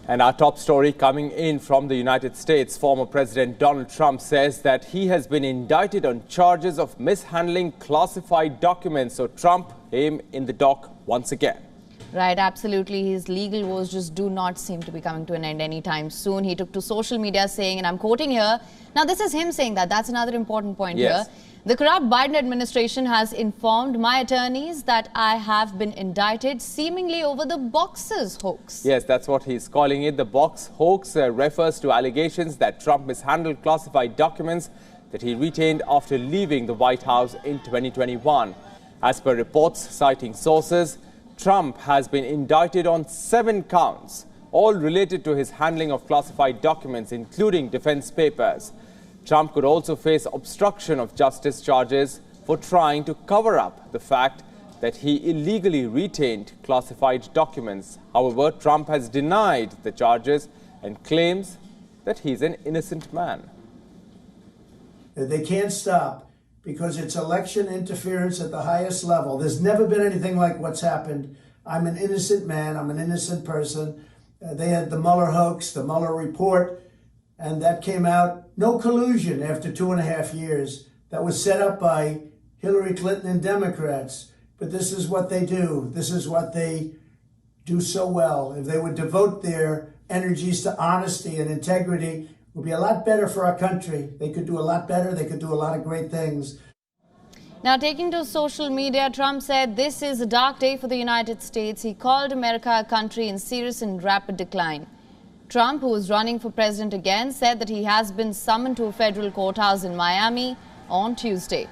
And our top story coming in from the United States, former President Donald Trump says that he has been indicted on charges of mishandling classified documents. So Trump, him in the dock once again. Right, absolutely. His legal woes just do not seem to be coming to an end anytime soon. He took to social media saying, and I'm quoting here, now this is him saying that. That's another important point here. The corrupt Biden administration has informed my attorneys that I have been indicted seemingly over the boxes hoax. Yes, that's what he's calling it. The box hoax refers to allegations that Trump mishandled classified documents that he retained after leaving the White House in 2021. As per reports citing sources, Trump has been indicted on 7 counts, all related to his handling of classified documents, including defense papers. Trump could also face obstruction of justice charges for trying to cover up the fact that he illegally retained classified documents. However, Trump has denied the charges and claims that he's an innocent man. They can't stop because it's election interference at the highest level. There's never been anything like what's happened. I'm an innocent man. I'm an innocent person. They had the Mueller hoax, the Mueller report, and that came out. No collusion after 2.5 years. That was set up by Hillary Clinton and Democrats. But this is what they do. This is what they do so well. If they would devote their energies to honesty and integrity, it would be a lot better for our country. They could do a lot better. They could do a lot of great things. Now, taking to social media, Trump said this is a dark day for the United States. He called America a country in serious and rapid decline. Trump, who is running for president again, said that he has been summoned to a federal courthouse in Miami on Tuesday.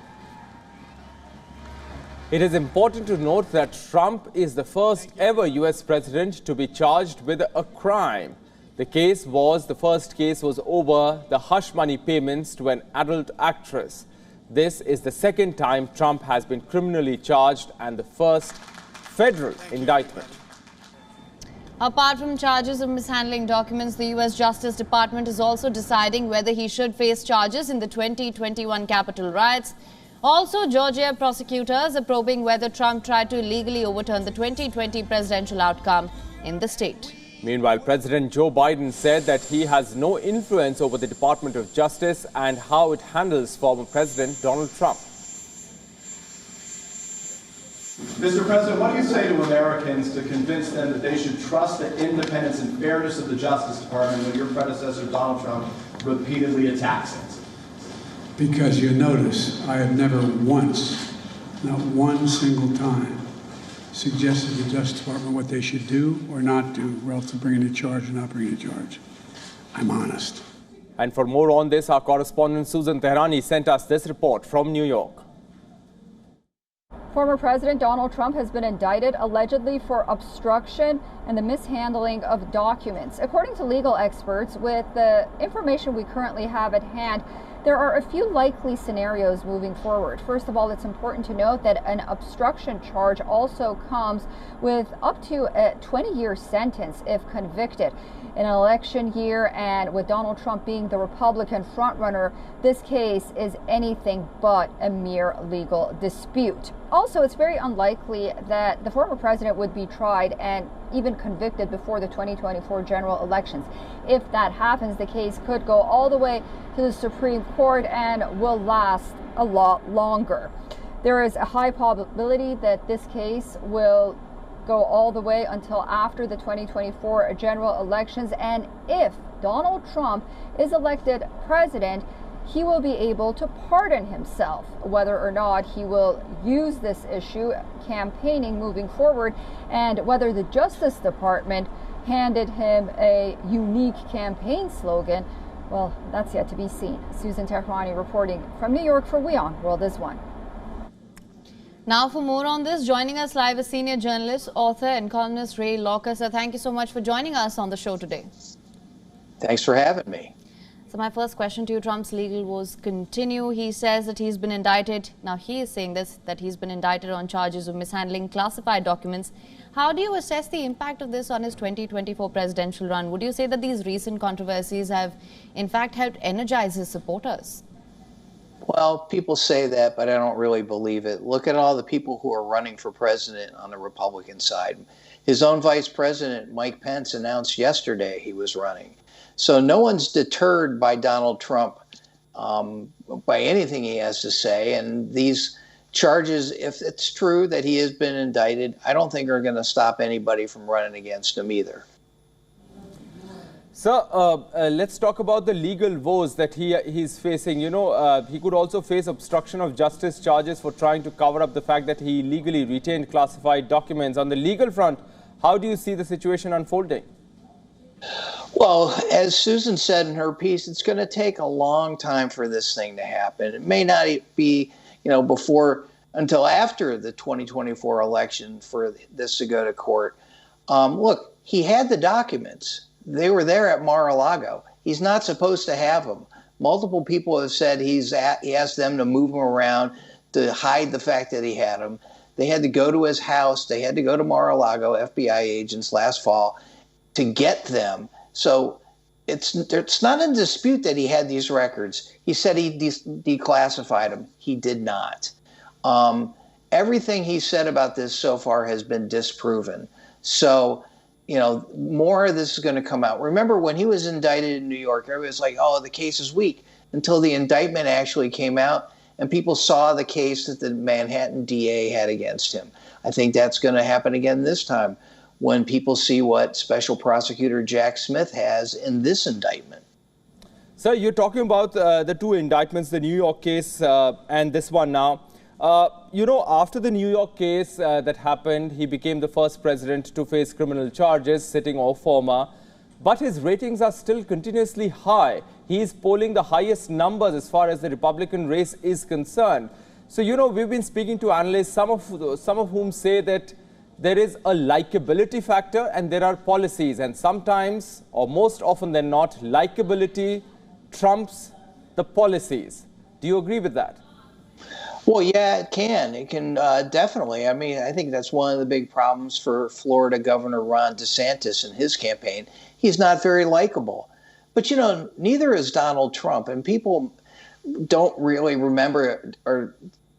It is important to note that Trump is the first ever U.S. president to be charged with a crime. The first case was over the hush money payments to an adult actress. This is the second time Trump has been criminally charged and the first federal indictment. Apart from charges of mishandling documents, the U.S. Justice Department is also deciding whether he should face charges in the 2021 Capitol riots. Also, Georgia prosecutors are probing whether Trump tried to illegally overturn the 2020 presidential outcome in the state. Meanwhile, President Joe Biden said that he has no influence over the Department of Justice and how it handles former President Donald Trump. Mr. President, what do you say to Americans to convince them that they should trust the independence and fairness of the Justice Department when your predecessor, Donald Trump, repeatedly attacks it? Because you notice, I have never once, not one single time, suggested to the Justice Department what they should do or not do relative to bringing a charge or not bringing a charge. I'm honest. And for more on this, our correspondent Susan Tehrani sent us this report from New York. Former President Donald Trump has been indicted allegedly for obstruction and the mishandling of documents. According to legal experts, with the information we currently have at hand, there are a few likely scenarios moving forward. First of all, it's important to note that an obstruction charge also comes with up to a 20-year sentence if convicted. In an election year and with Donald Trump being the Republican frontrunner, this case is anything but a mere legal dispute. Also, it's very unlikely that the former president would be tried and even convicted before the 2024 general elections. If that happens, the case could go all the way to the Supreme Court and will last a lot longer. There is a high probability that this case will go all the way until after the 2024 general elections, and if Donald Trump is elected president, he will be able to pardon himself. Whether or not he will use this issue campaigning moving forward, and whether the Justice Department handed him a unique campaign slogan, well, that's yet to be seen. Susan Tehrani reporting from New York for WION World is One. Now for more on this, joining us live is senior journalist, author and columnist Ray Locker. Sir, thank you so much for joining us on the show today. Thanks for having me. So my first question to you, Trump's legal woes continue. He says that he's been indicted. Now he is saying this, that he's been indicted on charges of mishandling classified documents. How do you assess the impact of this on his 2024 presidential run? Would you say that these recent controversies have in fact helped energize his supporters? Well, people say that, but I don't really believe it. Look at all the people who are running for president on the Republican side. His own vice president, Mike Pence, announced yesterday he was running. So no one's deterred by Donald Trump by anything he has to say. And these charges, if it's true that he has been indicted, I don't think are going to stop anybody from running against him either. Sir, let's talk about the legal woes that he's facing. You know, he could also face obstruction of justice charges for trying to cover up the fact that he illegally retained classified documents. On the legal front, how do you see the situation unfolding? Well, as Susan said in her piece, it's going to take a long time for this thing to happen. It may not be, until after the 2024 election for this to go to court. Look, he had the documents. They were there at Mar-a-Lago. He's not supposed to have them. Multiple people have said he asked them to move them around to hide the fact that he had them. They had to go to his house. They had to go to Mar-a-Lago, FBI agents last fall, to get them. So it's not in dispute that he had these records. He said he declassified them. He did not. Everything he said about this so far has been disproven. So, more of this is going to come out. Remember when he was indicted in New York, everybody was like, oh, the case is weak, until the indictment actually came out and people saw the case that the Manhattan DA had against him. I think that's going to happen again this time when people see what Special Prosecutor Jack Smith has in this indictment. Sir, you're talking about the two indictments, the New York case and this one now. After the New York case that happened, he became the first president to face criminal charges, sitting or former. But his ratings are still continuously high. He is polling the highest numbers as far as the Republican race is concerned. So, we've been speaking to analysts, some of whom say that there is a likability factor and there are policies. And sometimes, or most often than not, likability trumps the policies. Do you agree with that? Well, yeah, it can. It can definitely. I mean, I think that's one of the big problems for Florida Governor Ron DeSantis and his campaign. He's not very likable. But, neither is Donald Trump. And people don't really remember or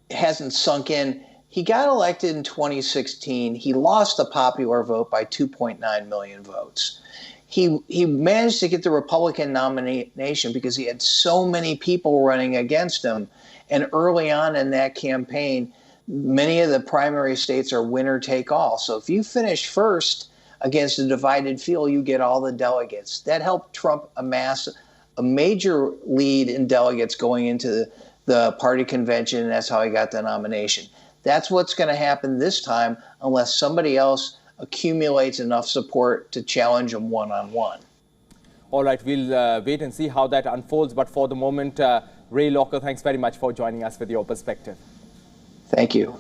hasn't sunk in. He got elected in 2016. He lost the popular vote by 2.9 million votes. He managed to get the Republican nomination because he had so many people running against him. And early on in that campaign, many of the primary states are winner take all. So if you finish first against a divided field, you get all the delegates. That helped Trump amass a major lead in delegates going into the party convention, and that's how he got the nomination. That's what's going to happen this time unless somebody else accumulates enough support to challenge him one-on-one. All right, we'll wait and see how that unfolds. But for the moment, Ray Locker, thanks very much for joining us with your perspective. Thank you.